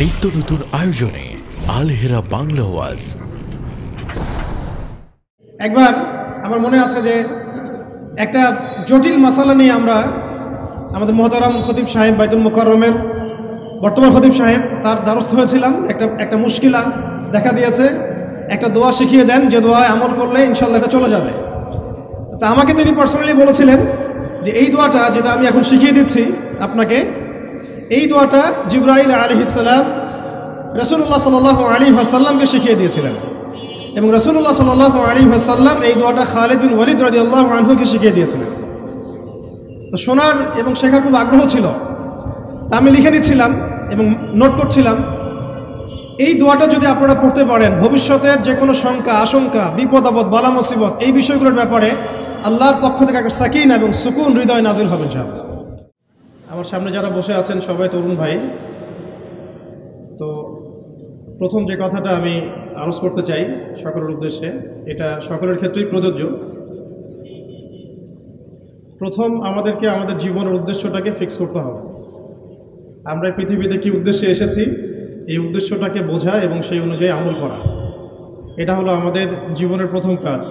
নিত্য নতুন আয়োজনে আল হেরা বাংলা ওয়াজ। একবার আমার মনে আছে যে একটা জটিল মাসালা নিয়ে আমরা আমাদের মোহতারাম খতিব সাহেব বাইতুল মুকাররমের বর্তমান খতিব সাহেব তার দ্বারস্থ হয়েছিলাম। একটা মুশকিলা দেখা দিয়েছে, একটা দোয়া শিখিয়ে দেন যে দোয়ায় আমল করলে ইনশাল্লাহ এটা চলে যাবে। তা আমাকে তিনি পার্সোনালি বলেছিলেন যে এই দোয়াটা যেটা আমি এখন শিখিয়ে দিচ্ছি আপনাকে, এই দোয়াটা জিবরাইল আলাইহিস সালাম রাসূলুল্লাহ সাল্লাল্লাহু আলাইহি ওয়াসাল্লামকে শিখিয়ে দিয়েছিলেন এবং রাসূলুল্লাহ সাল্লাল্লাহু আলাইহি ওয়াসাল্লাম এই দোয়াটা খালিদ বিন ওয়ালিদ রাদিয়াল্লাহু আনহুকে শিখিয়ে দিয়েছিলেন। তো শোনার এবং শেখার খুব আগ্রহ ছিল, তা আমি লিখে নিচ্ছিলাম এবং নোট করছিলাম। এই দোয়াটা যদি আপনারা পড়তে পারেন, ভবিষ্যতের যে কোনো শঙ্কা আশঙ্কা বিপদ আপদ বালা মুসিবত এই বিষয়গুলোর ব্যাপারে আল্লাহর পক্ষ থেকে একটা সাকিনা এবং সুকুন হৃদয় নাজিল হবে ইনশাআল্লাহ। আমার সামনে যারা বসে আছেন সবাই তরুণ ভাই। তো প্রথম যে কথাটা আমি আরজ করতে চাই সকলের উদ্দেশ্যে, এটা সকলের ক্ষেত্রেই প্রযোজ্য। প্রথম আমাদেরকে আমাদের জীবনের উদ্দেশ্যটাকে ফিক্স করতে হবে। আমরা পৃথিবীতে কি উদ্দেশ্যে এসেছি এই উদ্দেশ্যটাকে বোঝা এবং সেই অনুযায়ী আমল করা, এটা হলো আমাদের জীবনের প্রথম কাজ।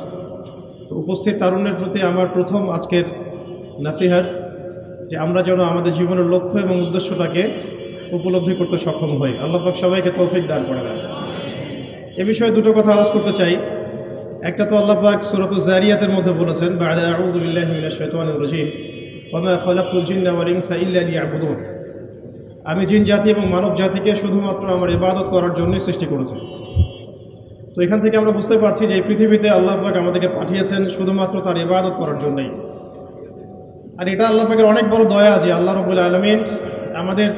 তো উপস্থিত তারুণ্যের প্রতি আমার প্রথম আজকের নাসিহাত যে আমরা যেন আমাদের জীবনের লক্ষ্য এবং উদ্দেশ্যটাকে উপলব্ধি করতে সক্ষম হই। আল্লাহ পাক সবাইকে তৌফিক দান করে দেন। এ বিষয়ে দুটো কথা আলোচনা করতে চাই। একটা তো আল্লাহ পাক সূরাতুজ জারিয়াতের মধ্যে বলেছেন, বা'দা আউযু বিল্লাহি মিনাশ শাইতানির রাজীম ওয়া মা খালাকতুল জিন্না ওয়াল ইনসা ইল্লা লিয়াবুদুন। আমি জিন জাতি এবং মানব জাতিকে শুধুমাত্র আমার ইবাদত করার জন্যই সৃষ্টি করেছি। তো এখান থেকে আমরা বুঝতে পারছি যে এই পৃথিবীতে আল্লাহ পাক আমাদেরকে পাঠিয়েছেন শুধুমাত্র তার ইবাদত করার জন্যই। আর এটা আল্লাহ পাকের অনেক বড় দয়া যে আল্লাহ রাব্বুল আলামিন আমাদের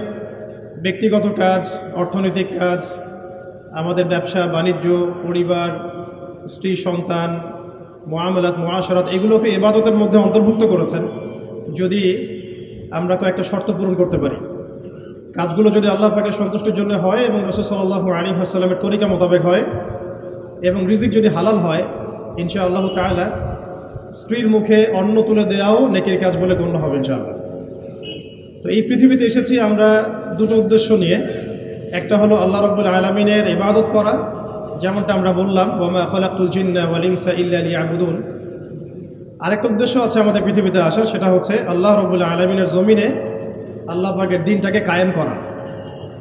ব্যক্তিগত কাজ, অর্থনৈতিক কাজ, আমাদের ব্যবসা বাণিজ্য, পরিবার, স্ত্রী সন্তান, মুআমালাত মুআশারাত এগুলোকে ইবাদতের মধ্যে অন্তর্ভুক্ত করেছেন যদি আমরা কয়েকটা শর্ত পূরণ করতে পারি। কাজগুলো যদি আল্লাহ পাকের সন্তুষ্টির জন্য হয় এবং রাসূল সাল্লাল্লাহু আলাইহি ওয়াসাল্লামের তরিকা মোতাবেক হয় এবং রিজিক যদি হালাল হয়, ইনশাআল্লাহ তাআলা স্ত্রীর মুখে অন্ন তুলে দেওয়াও নেকির কাজ বলে গণ্য হবে ইনশাআল্লাহ। তো এই পৃথিবীতে এসেছি আমরা দুটো উদ্দেশ্য নিয়ে। একটা হলো আল্লাহ রাব্বুল আলামিনের ইবাদত করা, যেমনটা আমরা বললাম ওয়া মা খালাকতুল জিন্না ওয়াল ইনসা ইল্লা লিয়াবুদুন। আরেকটা উদ্দেশ্য আছে আমাদের পৃথিবীতে আসার, সেটা হচ্ছে আল্লাহ রাব্বুল আলামিনের জমিনে আল্লাহ পাকের দ্বীনটাকে কায়েম করা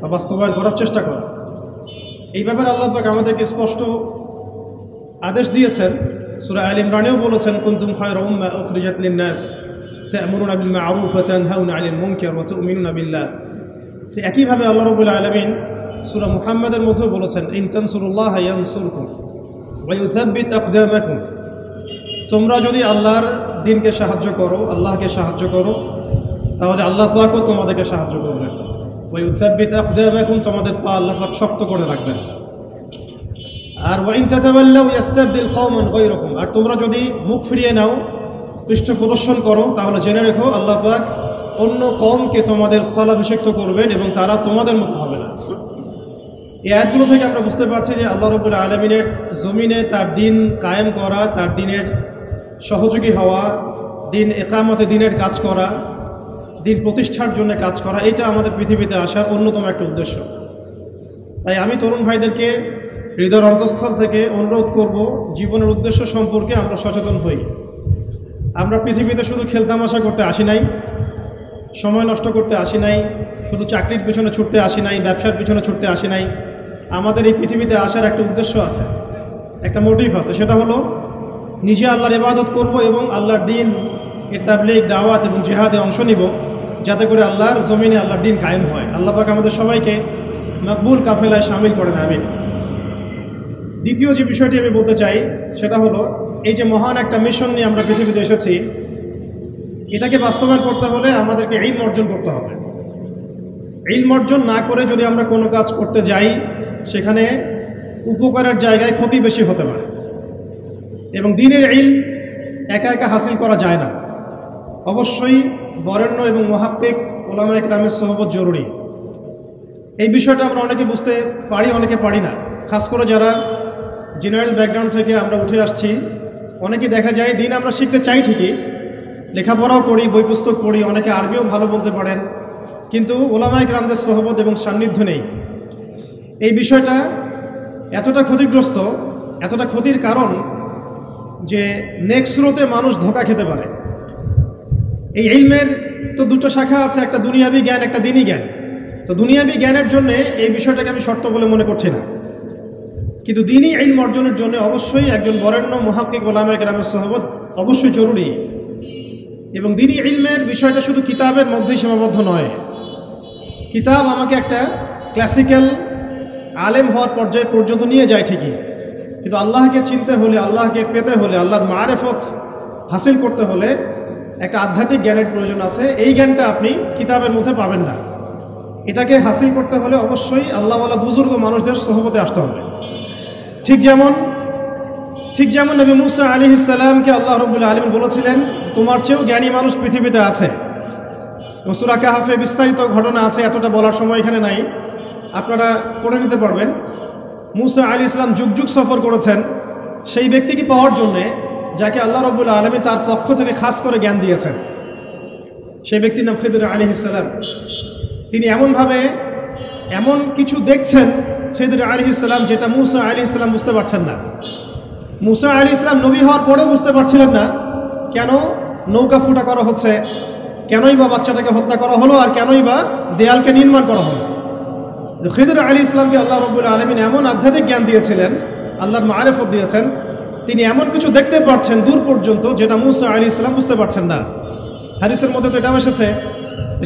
বা বাস্তবায়ন করার চেষ্টা করা। এই ব্যাপারে আল্লাহ পাক আমাদেরকে স্পষ্ট আদেশ দিয়েছেন। সূরা আল ইমরানেও বলেছেন, কুনতুম খায়রা উম্মাহ উখরিজাত লিন-নাস তা'মুরুনা বিল মা'রুফ ওয়া তানহাউনা 'আনিল মুনকার ওয়া তু'মিনুনা বিল্লাহ। ঠিক একইভাবে আল্লাহ রাব্বুল আলামিন সূরা মুহাম্মাদের মধ্যেও বলেছেন, ইন তানসুরুল্লাহা ইয়ানসুরকুম ওয়া ইউসাব্বিত আকদামাকুম। তোমরা যদি আল্লাহর দ্বীনকে সাহায্য করো, আল্লাহকে সাহায্য করো, তাহলে আল্লাহ পাকও তোমাদেরকে সাহায্য করবেন। ওয়া ইউসাব্বিত আকদামাকুম, তোমাদের পা আল্লাহ পাক শক্ত করে রাখবেন। আর ওয়া ইন তাতাওয়াল্লাউ ইস্তাবদিল কওমান গায়রাকুম, আর তোমরা যদি মুখ ফিরিয়ে নাও, পৃষ্ঠ প্রদর্শন করো, তাহলে জেনে রেখো আল্লাহ পাক অন্য কওমকে তোমাদের স্থলাভিষিক্ত করবেন এবং তারা তোমাদের মতো হবে না। এই আয়াতগুলো থেকে আমরা বুঝতে পারছি যে আল্লাহ রাব্বুল আলামিনের জমিনে তার দ্বীন কায়েম করা, তার দ্বীনের সহযোগী হওয়া, দ্বীন ইকামতে দ্বীনের কাজ করা, দ্বীন প্রতিষ্ঠার জন্য কাজ করা, এটা আমাদের পৃথিবীতে আসার অন্যতম একটা উদ্দেশ্য। তাই আমি তরুণ ভাইদেরকে হৃদয়ের অন্তঃস্থল থেকে অনুরোধ করব, জীবনের উদ্দেশ্য সম্পর্কে আমরা সচেতন হই। আমরা পৃথিবীতে শুধু খেলতামাশা করতে আসি নাই, সময় নষ্ট করতে আসি নাই, শুধু চাকরির পিছনে ছুটতে আসি নাই, ব্যবসার পিছনে ছুটতে আসি নাই। আমাদের এই পৃথিবীতে আসার একটা উদ্দেশ্য আছে, একটা মোটিভ আছে। সেটা হলো নিজে আল্লাহর ইবাদত করব এবং আল্লাহর দ্বীন এর তাবলীগ, দাওয়াত এবং জিহাদে অংশ নিব, যাতে করে আল্লাহর জমিনে আল্লাহর দ্বীন কায়েম হয়। আল্লাহ পাক আমাদের সবাইকে মকবুল কাফেলায় শামিল করেন, আমিন। দ্বিতীয় যে বিষয়টি আমি বলতে চাই সেটা হলো, এই যে মহান একটা মিশন নিয়ে আমরা পৃথিবীতে এসেছি, এটাকে বাস্তবায়ন করতে হলে আমাদেরকে ইলম অর্জন করতে হবে। ইলম অর্জন না করে যদি আমরা কোনো কাজ করতে যাই, সেখানে উপকারের জায়গায় ক্ষতি বেশি হতে পারে। এবং দ্বীনের ইলম একা একা হাসিল করা যায় না, অবশ্যই বরেণ্য এবং মুহাক্কিক উলামায়ে কেরামের সোহবত জরুরি। এই বিষয়টা আমরা অনেকে বুঝতে পারি, অনেকে পারি না। খাস করে যারা জেনারেল ব্যাকগ্রাউন্ড থেকে আমরা উঠে আসছি, অনেকে দেখা যায় দ্বীন আমরা শিখতে চাই ঠিকই, লেখাপড়াও করি, বই পুস্তক পড়ি, অনেকে আরবিও ভালো বলতে পারেন, কিন্তু উলামায়ে কেরামদের সোহবত এবং সান্নিধ্য নেই। এই বিষয়টা এতটা ক্ষতিগ্রস্ত, এতটা ক্ষতির কারণ যে নেক্সট স্রোতে মানুষ ধোঁকা খেতে পারে। এই ইলমের তো দুটো শাখা আছে, একটা দুনিয়াবি জ্ঞান, একটা দ্বীনি জ্ঞান। তো দুনিয়াবি জ্ঞানের জন্য এই বিষয়টাকে আমি শর্ত বলে মনে করছি না, কিন্তু দ্বীনি ইলম অর্জনের জন্য অবশ্যই একজন বরেণ্য মুহাক্কিক উলামায়ে কেরামের সোহবত অবশ্যই জরুরি। এবং দ্বীনি ইলমের বিষয়টা শুধু কিতাবের মধ্যেই সীমাবদ্ধ নয়। কিতাব আমাকে একটা ক্লাসিক্যাল আলেম হওয়ার পর্যায়ে পর্যন্ত নিয়ে যায় ঠিকই, কিন্তু আল্লাহকে চিনতে হলে, আল্লাহকে পেতে হলে, আল্লাহর মারেফত হাসিল করতে হলে একটা আধ্যাত্মিক জ্ঞানের প্রয়োজন আছে। এই জ্ঞানটা আপনি কিতাবের মধ্যে পাবেন না। এটাকে হাসিল করতে হলে অবশ্যই আল্লাহওয়ালা বুজুর্গ মানুষদের সোহবতে আসতে হবে। ঠিক যেমন নবী মুসা আলাইহিস সালামকে আল্লাহ রাব্বুল আলামিন বলেছিলেন, তোমার চেয়েও জ্ঞানী মানুষ পৃথিবীতে আছে। সূরা কাহফে বিস্তারিত ঘটনা আছে, এতটা বলার সময় এখানে নাই, আপনারা পড়ে নিতে পারবেন। মুসা আলাইহিস সালাম যুগ যুগ সফর করেছেন সেই ব্যক্তিকে পাওয়ার জন্যে যাকে আল্লাহ রাব্বুল আলামিন তার পক্ষ থেকে খাস করে জ্ঞান দিয়েছেন। সেই ব্যক্তির নাম খিদর আলাইহিস সালাম। তিনি এমনভাবে এমন কিছু দেখছেন খিদর আলাইহিস সালাম যেটা মুসা আলাইহিস সালাম বুঝতে পারছেন না। মুসা আলাইহিস সালাম নবী হওয়ার পরেও বুঝতে পারছিলেন না কেন নৌকা ফুটা করা হচ্ছে, কেনই বা বাচ্চাটাকে হত্যা করা হলো, আর কেনই বা দেয়ালকে নির্মাণ করা হলো। খিদর আলাইহিস সালামকে আল্লাহ রাব্বুল আলামিন এমন আধ্যাত্মিক জ্ঞান দিয়েছিলেন, আল্লাহর মারেফত দিয়েছেন, তিনি এমন কিছু দেখতে পাচ্ছেন দূর পর্যন্ত যেটা মুসা আলাইহিস সালাম বুঝতে পারছেন না। হাদিসের মধ্যে তো এটাও এসেছে,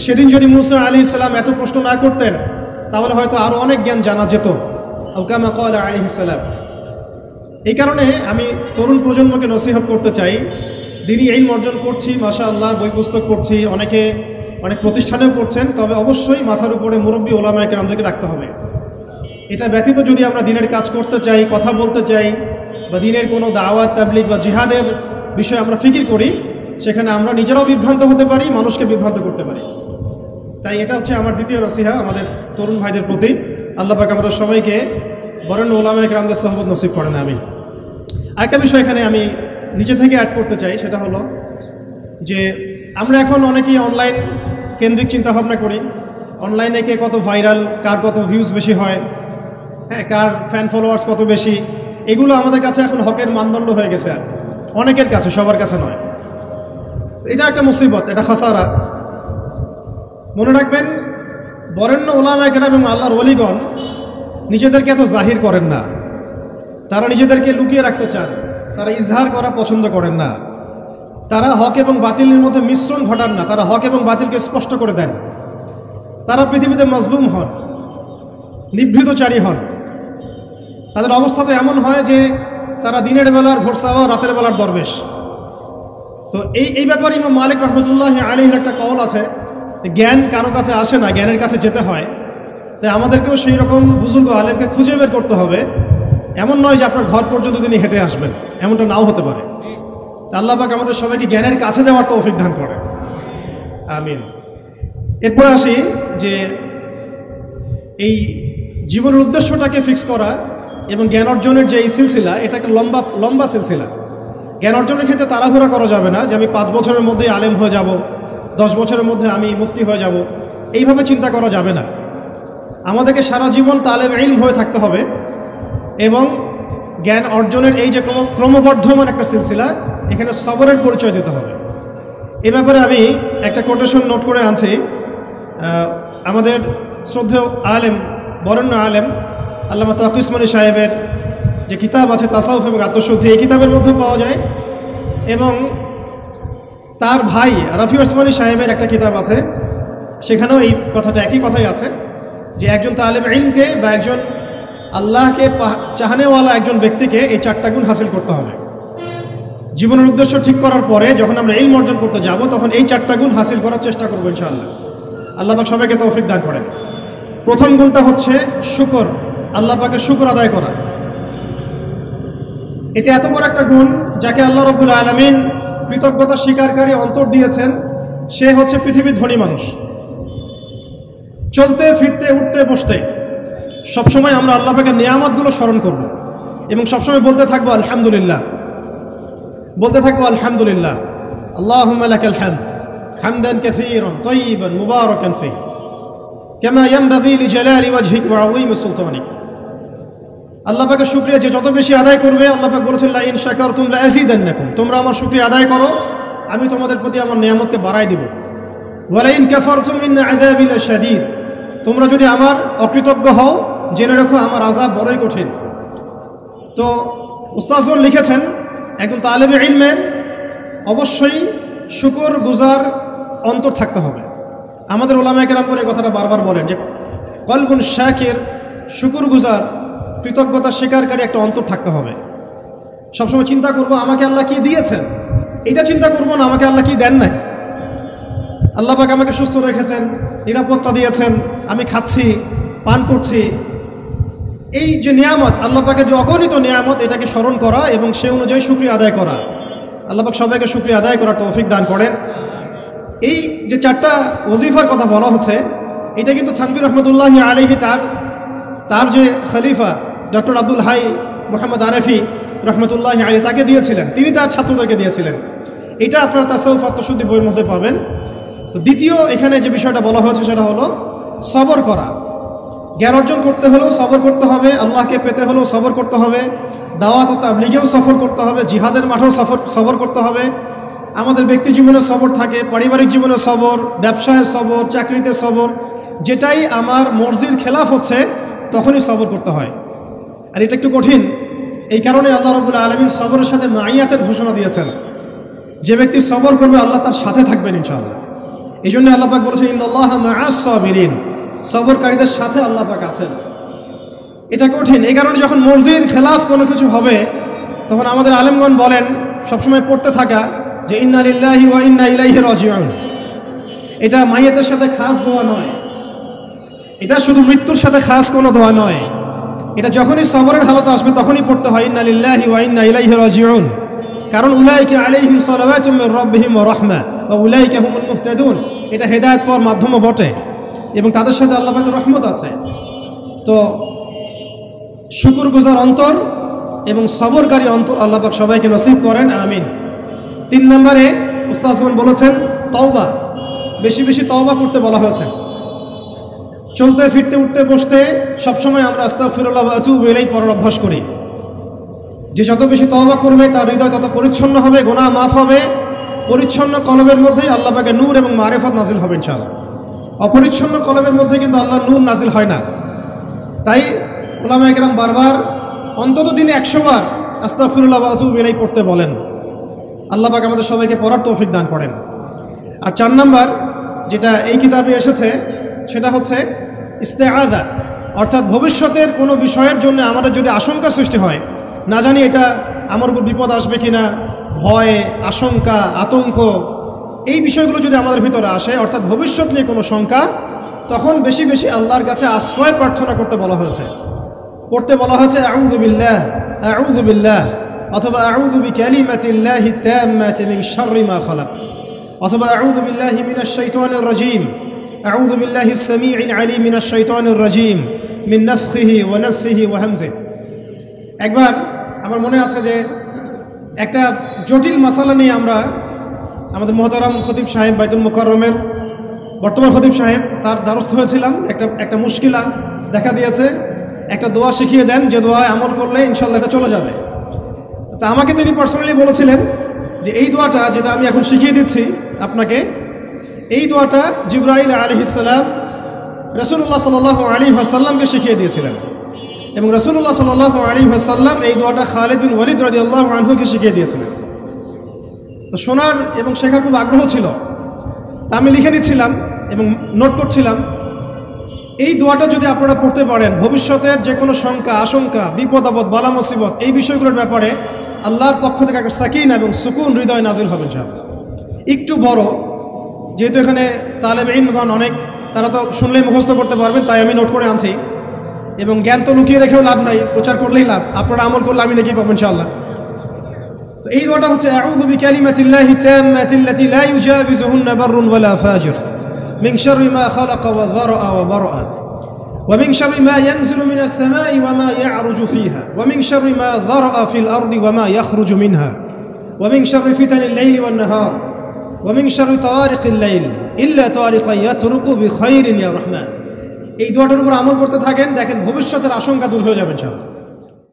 সেদিন যদি মুসা আলাইহিস সালাম এত প্রশ্ন না করতেন তাহলে হয়তো আরও অনেক জ্ঞান জানা যেত। আও কামা ক্বালা আলাইহিস সালাম। এই কারণে আমি তরুণ প্রজন্মকে নসিহত করতে চাই, দ্বীনি ইলম অর্জন করছি, মাশাআল্লাহ, বই পুস্তক পড়ছি, অনেকে অনেক প্রতিষ্ঠানেও পড়ছেন, তবে অবশ্যই মাথার উপরে মুরব্বী ওলামায়ে কেরামদেরকে রাখতে হবে। এটা ব্যতীত যদি আমরা দ্বীনের কাজ করতে চাই, কথা বলতে চাই, বা দ্বীনের কোনো দাওয়াত তাবলীগ বা জিহাদের বিষয়ে আমরা ফিকির করি, সেখানে আমরা নিজেরাও বিভ্রান্ত হতে পারি, মানুষকে বিভ্রান্ত করতে পারি। তাই এটা হচ্ছে আমার দ্বিতীয় নসিহা আমাদের তরুণ ভাইদের প্রতি। আল্লাহ পাক আমাদের সবাইকে বরেণ্য ওলামায়ে কেরামদের সোহবত নসিব করেন, আমিন। আরেকটা বিষয় এখানে আমি নিচে থেকে অ্যাড করতে চাই, সেটা হলো যে আমরা এখন অনেকেই অনলাইন কেন্দ্রিক চিন্তাভাবনা করি। অনলাইনে কে কত ভাইরাল, কার কত ভিউজ বেশি হয়, হ্যাঁ, কার ফ্যান ফলোয়ার্স কত বেশি, এগুলো আমাদের কাছে এখন হকের মানদণ্ড হয়ে গেছে, আর অনেকের কাছে, সবার কাছে নয়। এটা একটা মুসিবত, এটা খাসারা। মনে রাখবেন, বরেণ্য ওলামায়ে কেরাম এবং আল্লাহর ওলিগণ নিজেদেরকে এত জাহির করেন না, তারা নিজেদেরকে লুকিয়ে রাখতে চান, তারা ইজহার করা পছন্দ করেন না, তারা হক এবং বাতিলের মধ্যে মিশ্রণ ঘটান না, তারা হক এবং বাতিলকে স্পষ্ট করে দেন। তারা পৃথিবীতে মাজলুম হন, নিভৃতচারী হন। তাদের অবস্থা তো এমন হয় যে তারা দিনের বেলার ঘোরসাওয়া, রাতের বেলার দরবেশ। তো এই ব্যাপারে ইমাম মালিক রহমতুল্লাহ আলাইহির একটা কওল আছে, জ্ঞান কারো কাছে আসে না, জ্ঞানের কাছে যেতে হয়। তাই আমাদেরকেও সেই রকম বুজুর্গ আলেমকে খুঁজে বের করতে হবে। এমন নয় যে আপনার ঘর পর্যন্ত তিনি হেঁটে আসবেন, এমনটা নাও হতে পারে। তা আল্লাহ পাক আমাদের সবাইকে জ্ঞানের কাছে যাওয়ার তৌফিক দান করে, আমিন। এরপরে আসি যে এই জীবনের উদ্দেশ্যটাকে ফিক্স করা এবং জ্ঞান অর্জনের যে এই সিলসিলা, এটা একটা লম্বা সিলসিলা। জ্ঞান অর্জনের ক্ষেত্রে তাড়াহুড়া করা যাবে না যে আমি 5 বছরের মধ্যেই আলেম হয়ে যাব, 10 বছরের মধ্যে আমি মুফতি হয়ে যাব, এইভাবে চিন্তা করা যাবে না। আমাদেরকে সারা জীবন তালেব ইলম হয়ে থাকতে হবে এবং জ্ঞান অর্জনের এই যে ক্রমবর্ধমান একটা সিলসিলা, এখানে সবরের পরিচয় দিতে হবে। এ ব্যাপারে আমি একটা কোটেশন নোট করে আনছি। আমাদের শ্রদ্ধেয় আলেম, বরেণ্য আলেম আল্লামা তাকি উসমানী সাহেবের যে কিতাব আছে তাসাউফ এবং আত্মশুদ্ধি, এই কিতাবের মধ্যে পাওয়া যায়, এবং তার ভাই রফি উসমানী সাহেবের একটা কিতাব আছে, সেখানেও এই কথাটা, একই কথাই আছে যে একজন তালেব ইলমকে বা একজন আল্লাহকে চাহানেওয়ালা একজন ব্যক্তিকে এই 4টা গুণ হাসিল করতে হবে। জীবনের উদ্দেশ্য ঠিক করার পরে যখন আমরা ইলম অর্জন করতে যাব, তখন এই 4টা গুণ হাসিল করার চেষ্টা করবো ইনশাআল্লাহ। আল্লাহ পাক সবাইকে তৌফিক দান করেন। প্রথম গুণটা হচ্ছে শুকর, আল্লাহ পাকের শুকর আদায় করা। এটা এত বড় একটা গুণ যাকে আল্লাহ রাব্বুল আলামিন কৃতজ্ঞতা স্বীকারকারী অন্তর দিয়েছেন, সে হচ্ছে পৃথিবীর ধনী মানুষ। চলতে ফিরতে উঠতে বসতে সবসময় আমরা আল্লাহ পাকের নিয়ামতগুলো স্মরণ করব এবং সবসময় বলতে থাকবো আলহামদুলিল্লাহ, বলতে থাকবো আলহামদুলিল্লাহ। আল্লাহুম্মা লাকাল হামদ হামদান কাসীরান তাইয়িবান মুবারাকান ফীহি কামা ইয়ানবাগী লিজালালি ওয়াজহিক ওয়া আযীমি সুলতানিক। আল্লাহ পাকের শুকরিয়া যে যত বেশি আদায় করবে, আল্লাহ পাক বলেছেন লা ইন শাকারতুম লা আযীদান্নাকুম, তোমরা আমার শুকরিয়া আদায় করো আমি তোমাদের প্রতি আমার নিয়ামতকে বাড়াই দিব। ওয়া লা ইন কাফারতুম ইন্না আযাবি লাশাদীদ, তোমরা যদি আমার অকৃতজ্ঞ হও জেনে রাখো আমার আযাব বড়ই কঠিন। তো উস্তাদগণ লিখেছেন একজন তালেবে ইলমের অবশ্যই শুকর গুজার অন্তর থাকতে হবে। আমাদের ওলামায়ে কেরাম করে কথাটা বারবার বলেন যে কলবুন শাকির, শুকর গুজার কৃতজ্ঞতা স্বীকারকারী একটা অন্তর থাকতে হবে। সবসময় চিন্তা করবো আমাকে আল্লাহ কি দিয়েছেন, এটা চিন্তা করবো না আমাকে আল্লাহ কি দেন নাই। আল্লাহ পাক আমাকে সুস্থ রেখেছেন, নিরাপত্তা দিয়েছেন, আমি খাচ্ছি পান করছি, এই যে নিয়ামত আল্লাহ পাকের যে অগণিত নিয়ামত, এটাকে স্মরণ করা এবং সে অনুযায়ী শুকরিয়া আদায় করা। আল্লাহ পাক সবাইকে শুকরিয়া আদায় করার তৌফিক দান করেন। এই যে 4টা ওজিফার কথা বলা হচ্ছে, এটা কিন্তু থানভী রহমতুল্লাহি আলাইহি তার যে খলিফা ডক্টর আব্দুল হাই মোহাম্মদ আরেফি রহমতুল্লাহি আলাইহি তাকে দিয়েছিলেন, তিনি তার ছাত্রদেরকে দিয়েছিলেন। এটা আপনারা তাসাউফ আত্মশুদ্ধি বইয়ের মধ্যে পাবেন। তো দ্বিতীয় এখানে যে বিষয়টা বলা হয়েছে সেটা হলো সবর করা। জ্ঞান অর্জন করতে হলেও সবর করতে হবে, আল্লাহকে পেতে হলেও সবর করতে হবে, দাওয়াত ও তাবলীগেও সফর করতে হবে, জিহাদের মাঠেও সবর করতে হবে। আমাদের ব্যক্তি জীবনে সবর থাকে, পারিবারিক জীবনে সবর, ব্যবসায় সবর, চাকরিতে সবর। যেটাই আমার মর্জির খেলাফ হচ্ছে তখনই সবর করতে হয়, আর এটা একটু কঠিন। এই কারণে আল্লাহ রাব্বুল আলামিন সবরের সাথে মাইয়াতের ঘোষণা দিয়েছেন। যে ব্যক্তি সবর করবে আল্লাহ তার সাথে থাকবেন ইনশাআল্লাহ। এই জন্য আল্লাহ পাক বলেছেন ইন্নাল্লাহা মাআস সাবিরিন, সবরকারীদের সাথে আল্লাহ পাক আছেন। এটা কঠিন। এই কারণে যখন মর্জির খেলাফ কোনো কিছু হবে তখন আমাদের আলেমগণ বলেন সবসময় পড়তে থাকা যে ইন্না লিল্লাহি ওয়া ইন্না ইলাইহি রাজিউন। এটা মাইয়াতের সাথে খাস দোয়া নয়, এটা শুধু মৃত্যুর সাথে খাস কোনো দোয়া নয়, এটা যখনই সবরের হালত আসবে তখনই পড়তে হয় ইন্না লিল্লাহি ওয়া ইন্না ইলাইহি রাজিউন। কারণ উলাইকা আলাইহিম সালাওয়াতুম মির রাব্বিহিম ওয়া রাহমা ওয়া উলাইকা হুমুল মুহতাদুন, এটা হেদায়েত পাওয়ার মাধ্যমও বটে এবং তাদের সাথে আল্লাহ পাকের রহমত আছে। তো শুকরগুজার অন্তর এবং সবরকারী অন্তর আল্লাহ পাক সবাইকে নসিব করেন, আমিন। 3 নম্বরে উস্তাদগণ বলেছেন তওবা, বেশি বেশি তওবা করতে বলা হয়েছে। চলতে ফিরতে উঠতে বসতে সবসময় আমরা আস্তাগফিরুল্লাহ ওয়া আতুবু ইলাইহি পড়ার অভ্যাস করি। যে যত বেশি তওবা করবে তার হৃদয় তত পরিচ্ছন্ন হবে, গুনাহ মাফ হবে। পরিচ্ছন্ন কলবের মধ্যেই আল্লাহ পাকের নূর এবং মারিফত নাজিল হবে ইনশাআল্লাহ। অপরিচ্ছন্ন কলবের মধ্যে কিন্তু আল্লাহর নূর নাজিল হয় না। তাই উলামায়ে কেরাম বারবার অন্তত দিনে 100 বার আস্তাগফিরুল্লাহ ওয়া আতুবু ইলাইহি পড়তে বলেন। আল্লাহ পাক আমাদের সবাইকে পড়ার তৌফিক দান করেন। আর 4 নম্বর যেটা এই কিতাবে এসেছে সেটা হচ্ছে ইস্তেআযা, অর্থাৎ ভবিষ্যতের কোনো বিষয়ের জন্য আমাদের যদি আশঙ্কা সৃষ্টি হয়, না জানি এটা আমার উপর বিপদ আসবে কিনা, ভয়, আশঙ্কা, আতঙ্ক, এই বিষয়গুলো যদি আমাদের ভিতরে আসে, অর্থাৎ ভবিষ্যৎ নিয়ে কোনো শঙ্কা, তখন বেশি বেশি আল্লাহর কাছে আশ্রয় প্রার্থনা করতে বলা হয়েছে। পড়তে বলা হয়েছে আউযু বিল্লাহ অথবা আউযু বিকালিমাতিল্লাহি তাম্মাতি মিন শাররি মা খালাক অথবা আউযু বিল্লাহি মিনাশ শাইতানির রাজীম আউযু বিল্লাহিস সামিউল আলীম মিনাশ শাইতানির রাজীম মিন নাফখিহি ওয়া নাফসিহি ওয়া হামজিহি। একবার আমার মনে আছে যে একটা জটিল মাসালা নিয়ে আমরা আমাদের মুহতারাম খতিব সাহেব বাইতুল মুকাররমের বর্তমান খতিব সাহেব তার দ্বারস্থ হয়েছিলাম। একটা মুশকিলা দেখা দিয়েছে, একটা দোয়া শিখিয়ে দেন যে দোয়ায় আমল করলে ইনশাআল্লাহ এটা চলে যাবে। তা আমাকে তিনি পার্সোনালি বলেছিলেন যে এই দোয়াটা যেটা আমি এখন শিখিয়ে দিচ্ছি আপনাকে, এই দোয়াটা জিবরাইল আলাইহিস সালাম রাসূলুল্লাহ সাল্লাল্লাহু আলাইহি ওয়াসাল্লামকে শিখিয়ে দিয়েছিলেন এবং রাসূলুল্লাহ সাল্লাল্লাহু আলাইহি ওয়াসাল্লাম এই দোয়াটা খালিদ বিন ওয়ালিদ রাদিয়াল্লাহু আনহুকে শিখিয়ে দিয়েছিলেন। তো শোনার এবং শেখার খুব আগ্রহ ছিল, তা আমি লিখে নিচ্ছিলাম এবং নোট করছিলাম। এই দোয়াটা যদি আপনারা পড়তে পারেন, ভবিষ্যতের যে কোনো শঙ্কা, আশঙ্কা, বিপদ আপদ, বালা মুসিবত, এই বিষয়গুলোর ব্যাপারে আল্লাহর পক্ষ থেকে একটা সাকিনা এবং সুকুন হৃদয় নাজিল হবে ইনশাআল্লাহ। একটু বড়, যেহেতু এখানে তালেব ইলমগণ অনেক, তারা তো শুনলেই মুখস্থ করতে পারবেন, তাই আমি নোট করে আনছি। এবং জ্ঞান তো লুকিয়ে রেখেও লাভ নাই, প্রচার করলেই লাভ, আপনারা আমল করলে আমি নাকি পাবো ইনশাআল্লাহ। তো এই দোয়াটা হচ্ছে আউযু বিকালিমাতিল্লাহি তাম্মাতিল্লাতি লা ইউজাবিজুহুন্না বাররুন ওয়ালা ফাজির মিন শাররি মা খালাকা ওয়া যারআ ওয়া বারআ ওয়া মিন শাররি মা ইয়ানজিলু মিনাস সামাই ওয়া মা ইয়া'রুজু ফিহা ওয়া মিন শাররি মা যারআ ফিল আরদি ওয়া মা ইয়াখরুজু মিনহা ওয়া মিন শাররি ফিতানিল লাইলি ওয়ান নাহার ওয়া মিন শাররি তাওয়ারিকিল লাইল ইল্লা তাওয়ারিকান ইয়াতরুকু বিখাইরিন ইয়া রাহমান। এই দোয়াটার উপর আমল করতে থাকেন, দেখেন ভবিষ্যতের আশঙ্কা দূর হয়ে যাবে ইনশাআল্লাহ।